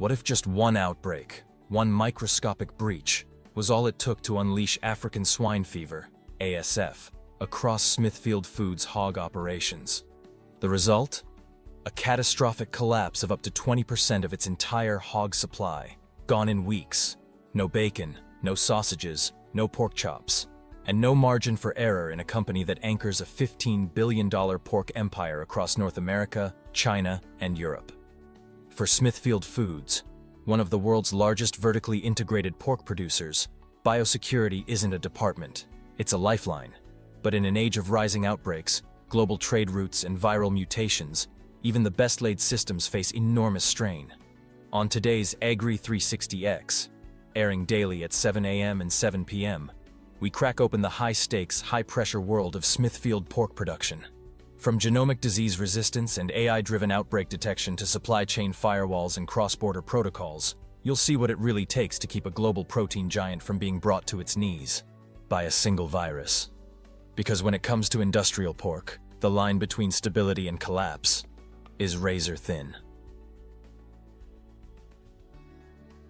What if just one outbreak, one microscopic breach, was all it took to unleash African swine fever, ASF, across Smithfield Foods' hog operations? The result? A catastrophic collapse of up to 20% of its entire hog supply, gone in weeks. No bacon, no sausages, no pork chops, and no margin for error in a company that anchors a $15 billion pork empire across North America, China, and Europe. For Smithfield Foods, one of the world's largest vertically integrated pork producers, biosecurity isn't a department, it's a lifeline. But in an age of rising outbreaks, global trade routes, and viral mutations, even the best-laid systems face enormous strain. On today's Agri360X, airing daily at 7 a.m. and 7 p.m., we crack open the high-stakes, high-pressure world of Smithfield pork production. From genomic disease resistance and AI-driven outbreak detection to supply chain firewalls and cross-border protocols, you'll see what it really takes to keep a global protein giant from being brought to its knees by a single virus. Because when it comes to industrial pork, the line between stability and collapse is razor thin.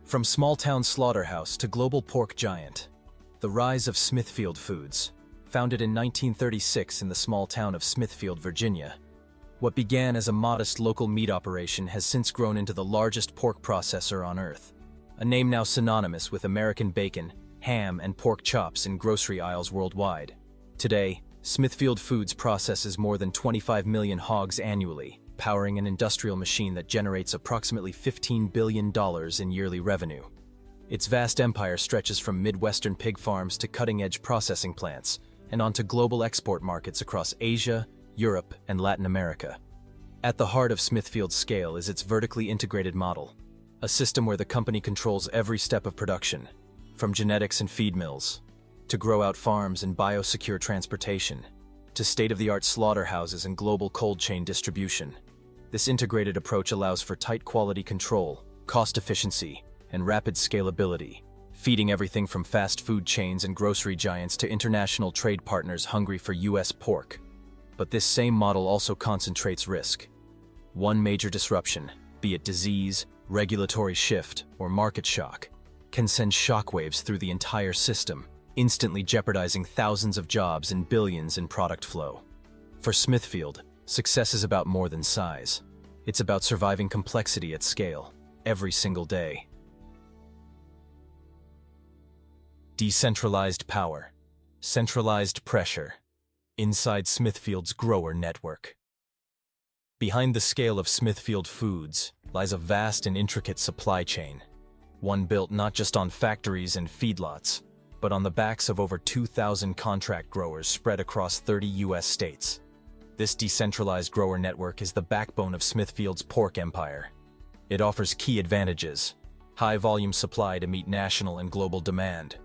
From small-town slaughterhouse to global pork giant, the rise of Smithfield Foods, founded in 1936 in the small town of Smithfield, Virginia. What began as a modest local meat operation has since grown into the largest pork processor on Earth, a name now synonymous with American bacon, ham, and pork chops in grocery aisles worldwide. Today, Smithfield Foods processes more than 25 million hogs annually, powering an industrial machine that generates approximately $15 billion in yearly revenue. Its vast empire stretches from Midwestern pig farms to cutting-edge processing plants, and onto global export markets across Asia, Europe, and Latin America. At the heart of Smithfield's scale is its vertically integrated model, a system where the company controls every step of production, from genetics and feed mills, to grow-out farms and biosecure transportation, to state-of-the-art slaughterhouses and global cold chain distribution. This integrated approach allows for tight quality control, cost efficiency, and rapid scalability, feeding everything from fast food chains and grocery giants to international trade partners hungry for U.S. pork. But this same model also concentrates risk. One major disruption, be it disease, regulatory shift, or market shock, can send shockwaves through the entire system, instantly jeopardizing thousands of jobs and billions in product flow. For Smithfield, success is about more than size. It's about surviving complexity at scale, every single day. Decentralized power, centralized pressure, inside Smithfield's grower network. Behind the scale of Smithfield Foods lies a vast and intricate supply chain, one built not just on factories and feedlots, but on the backs of over 2,000 contract growers spread across 30 U.S. states. This decentralized grower network is the backbone of Smithfield's pork empire. It offers key advantages: high-volume supply to meet national and global demand,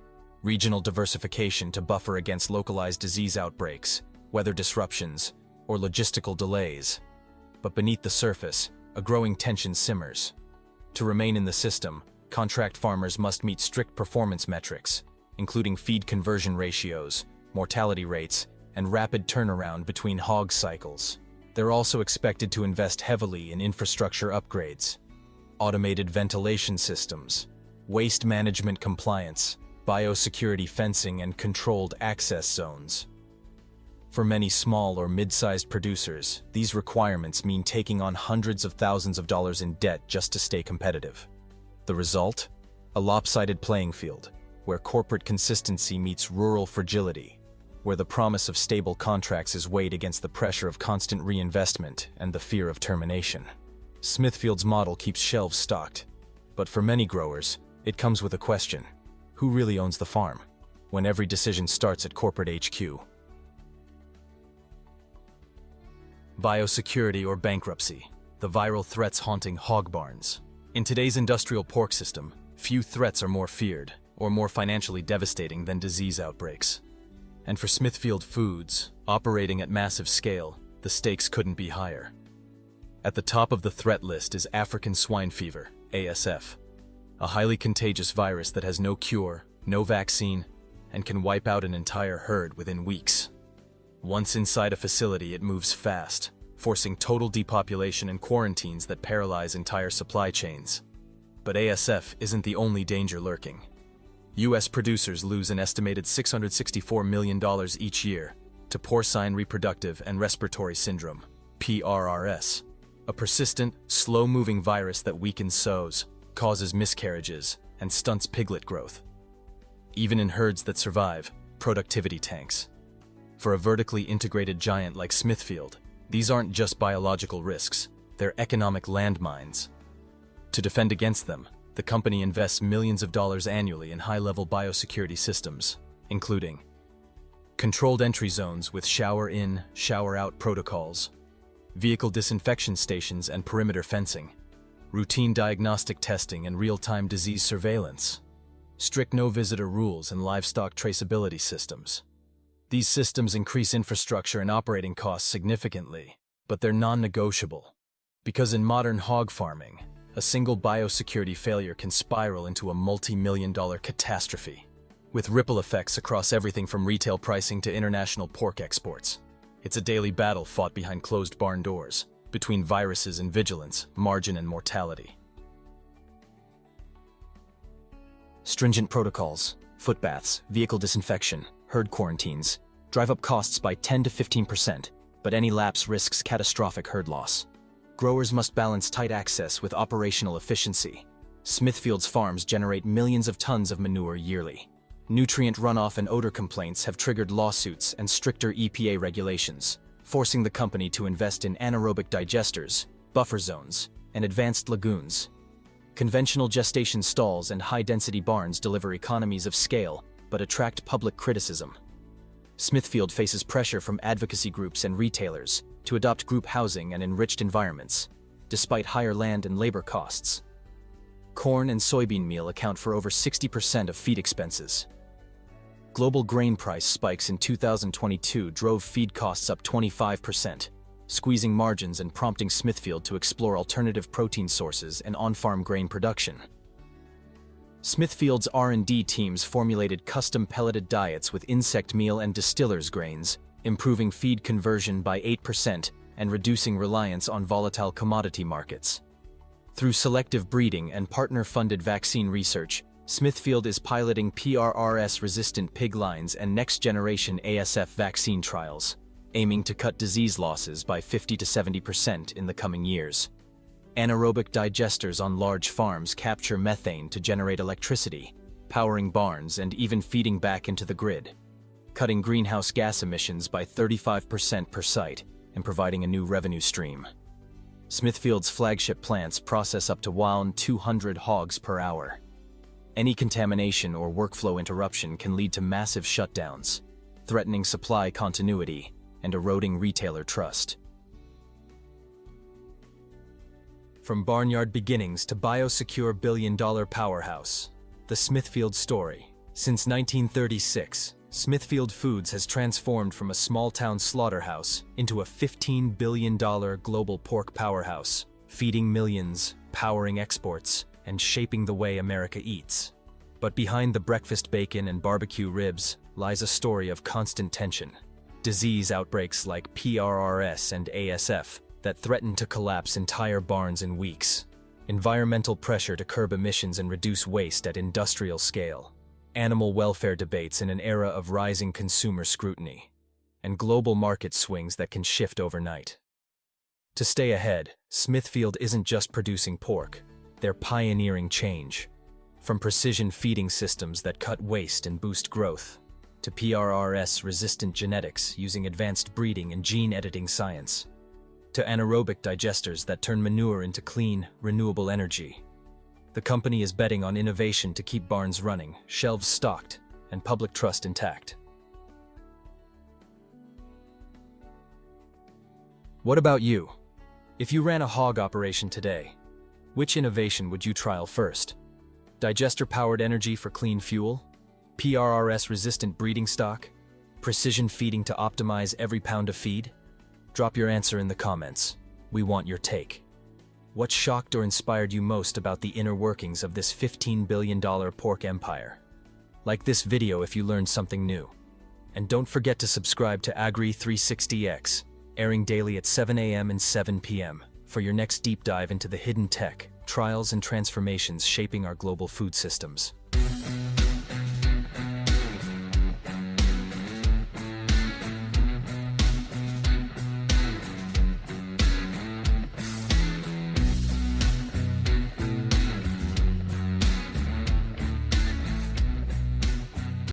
regional diversification to buffer against localized disease outbreaks, weather disruptions, or logistical delays. But beneath the surface, a growing tension simmers. To remain in the system, contract farmers must meet strict performance metrics, including feed conversion ratios, mortality rates, and rapid turnaround between hog cycles. They're also expected to invest heavily in infrastructure upgrades, automated ventilation systems, waste management compliance, biosecurity fencing, and controlled access zones. For many small or mid-sized producers, these requirements mean taking on hundreds of thousands of dollars in debt just to stay competitive. The result? A lopsided playing field, where corporate consistency meets rural fragility, where the promise of stable contracts is weighed against the pressure of constant reinvestment and the fear of termination. Smithfield's model keeps shelves stocked, but for many growers, it comes with a question: who really owns the farm, when every decision starts at corporate HQ? Biosecurity or bankruptcy, the viral threats haunting hog barns. In today's industrial pork system, few threats are more feared or more financially devastating than disease outbreaks. And for Smithfield Foods, operating at massive scale, the stakes couldn't be higher. At the top of the threat list is African swine fever, ASF, a highly contagious virus that has no cure, no vaccine, and can wipe out an entire herd within weeks. Once inside a facility, it moves fast, forcing total depopulation and quarantines that paralyze entire supply chains. But ASF isn't the only danger lurking. U.S. producers lose an estimated $664 million each year to porcine reproductive and respiratory syndrome, PRRS, a persistent, slow-moving virus that weakens sows, causes miscarriages, and stunts piglet growth. Even in herds that survive, productivity tanks. For a vertically integrated giant like Smithfield, these aren't just biological risks, they're economic landmines. To defend against them, the company invests millions of dollars annually in high-level biosecurity systems, including controlled entry zones with shower-in, shower-out protocols, vehicle disinfection stations and perimeter fencing, routine diagnostic testing and real-time disease surveillance, strict no-visitor rules and livestock traceability systems. These systems increase infrastructure and operating costs significantly, but they're non-negotiable. Because in modern hog farming, a single biosecurity failure can spiral into a multi-million-dollar catastrophe, with ripple effects across everything from retail pricing to international pork exports. It's a daily battle fought behind closed barn doors, between viruses and vigilance, margin and mortality. Stringent protocols, foot baths, vehicle disinfection, herd quarantines, drive up costs by 10 to 15%, but any lapse risks catastrophic herd loss. Growers must balance tight access with operational efficiency. Smithfield's farms generate millions of tons of manure yearly. Nutrient runoff and odor complaints have triggered lawsuits and stricter EPA regulations, forcing the company to invest in anaerobic digesters, buffer zones, and advanced lagoons. Conventional gestation stalls and high-density barns deliver economies of scale, but attract public criticism. Smithfield faces pressure from advocacy groups and retailers to adopt group housing and enriched environments, despite higher land and labor costs. Corn and soybean meal account for over 60% of feed expenses. Global grain price spikes in 2022 drove feed costs up 25%, squeezing margins and prompting Smithfield to explore alternative protein sources and on-farm grain production. Smithfield's R&D teams formulated custom pelleted diets with insect meal and distillers grains, improving feed conversion by 8% and reducing reliance on volatile commodity markets. Through selective breeding and partner-funded vaccine research, Smithfield is piloting PRRS-resistant pig lines and next-generation ASF vaccine trials, aiming to cut disease losses by 50 to 70% in the coming years. Anaerobic digesters on large farms capture methane to generate electricity, powering barns and even feeding back into the grid, cutting greenhouse gas emissions by 35% per site and providing a new revenue stream. Smithfield's flagship plants process up to 200 hogs per hour. Any contamination or workflow interruption can lead to massive shutdowns, threatening supply continuity and eroding retailer trust. From barnyard beginnings to biosecure billion-dollar powerhouse, the Smithfield story. Since 1936, Smithfield Foods has transformed from a small-town slaughterhouse into a $15 billion global pork powerhouse, feeding millions, powering exports, and shaping the way America eats. But behind the breakfast bacon and barbecue ribs lies a story of constant tension. Disease outbreaks like PRRS and ASF that threaten to collapse entire barns in weeks. Environmental pressure to curb emissions and reduce waste at industrial scale. Animal welfare debates in an era of rising consumer scrutiny. And global market swings that can shift overnight. To stay ahead, Smithfield isn't just producing pork, they're pioneering change. From precision feeding systems that cut waste and boost growth, to PRRS-resistant genetics using advanced breeding and gene editing science, to anaerobic digesters that turn manure into clean, renewable energy. The company is betting on innovation to keep barns running, shelves stocked, and public trust intact. What about you? If you ran a hog operation today, which innovation would you trial first? Digester-powered energy for clean fuel? PRRS-resistant breeding stock? Precision feeding to optimize every pound of feed? Drop your answer in the comments. We want your take. What shocked or inspired you most about the inner workings of this $15 billion pork empire? Like this video if you learned something new. And don't forget to subscribe to Agri360X, airing daily at 7 a.m. and 7 p.m. for your next deep dive into the hidden tech, trials and transformations shaping our global food systems.